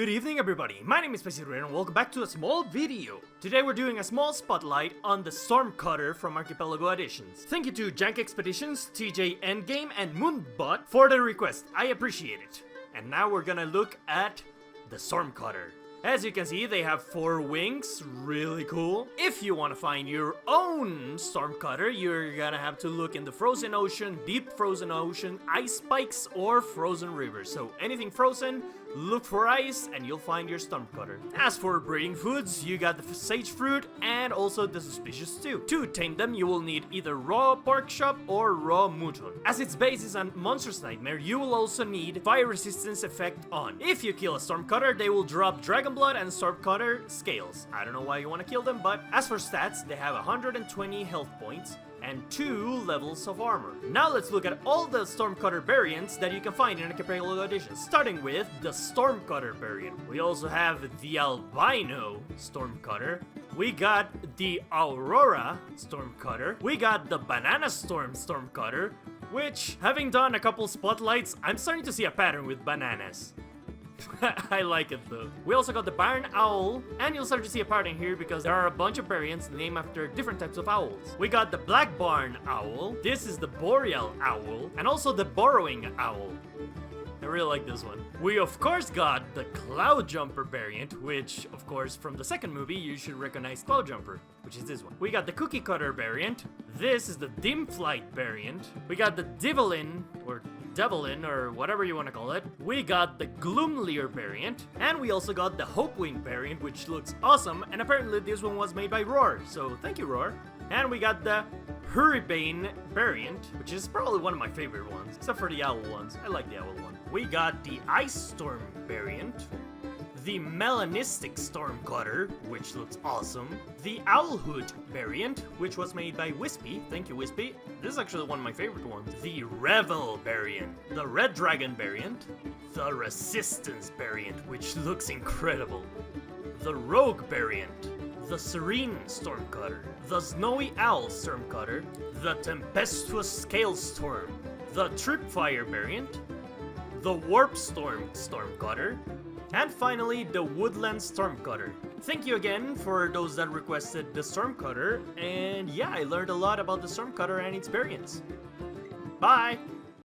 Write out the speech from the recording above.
Good evening everybody, my name is StormCutter and welcome back to a small video. Today we're doing a small spotlight on the StormCutter from Archipelago Additions. Thank you to Jank Expeditions, TJ Endgame and Moonbot for the request, I appreciate it. And now we're gonna look at the StormCutter. As you can see, they have 4 wings, really cool. If you want to find your own StormCutter, you're gonna have to look in the frozen ocean, deep frozen ocean, ice spikes, or frozen rivers. So anything frozen, look for ice and you'll find your StormCutter. As for breeding foods, you got the sage fruit and also the suspicious stew. To tame them, you will need either raw pork chop or raw mouton. As its base is a monster's nightmare, you will also need fire resistance effect on. If you kill a StormCutter, they will drop dragon blood and StormCutter scales. I don't know why you want to kill them, but as for stats, they have 120 health points and 2 levels of armor. Now let's look at all the StormCutter variants that you can find in Archipelago Additions, starting with the StormCutter variant. We also have the albino StormCutter. We got the Aurora StormCutter. We got the Banana Storm StormCutter, which, having done a couple spotlights, I'm starting to see a pattern with bananas. I like it though. We also got the Barn Owl, and you'll start to see a pattern here because there are a bunch of variants named after different types of owls. We got the Black Barn Owl, this is the Boreal Owl, and also the Burrowing Owl. I really like this one. We of course got the Cloud Jumper variant, which of course from the second movie you should recognize Cloud Jumper, which is this one. We got the Cookie Cutter variant, this is the Dim Flight variant. We got the Devilin, or whatever you want to call it. We got the Gloomleer variant, and we also got the Hopewing variant, which looks awesome, and apparently this one was made by Roar, so thank you Roar. And we got the Hurribane variant, which is probably one of my favorite ones, except for the owl ones. I like the owl one. We got the Ice Storm variant, the Melanistic StormCutter, which looks awesome, the Owlhood variant, which was made by Wispy, thank you Wispy, this is actually one of my favorite ones, the Revel variant, the Red Dragon variant, the Resistance variant, which looks incredible, the Rogue variant, the Serene StormCutter, the Snowy Owl StormCutter, the Tempestuous Scale Storm, the Tripfire variant, the Warp Storm StormCutter, and finally, the Woodland StormCutter. Thank you again for those that requested the StormCutter, and yeah, I learned a lot about the StormCutter and its variants. Bye!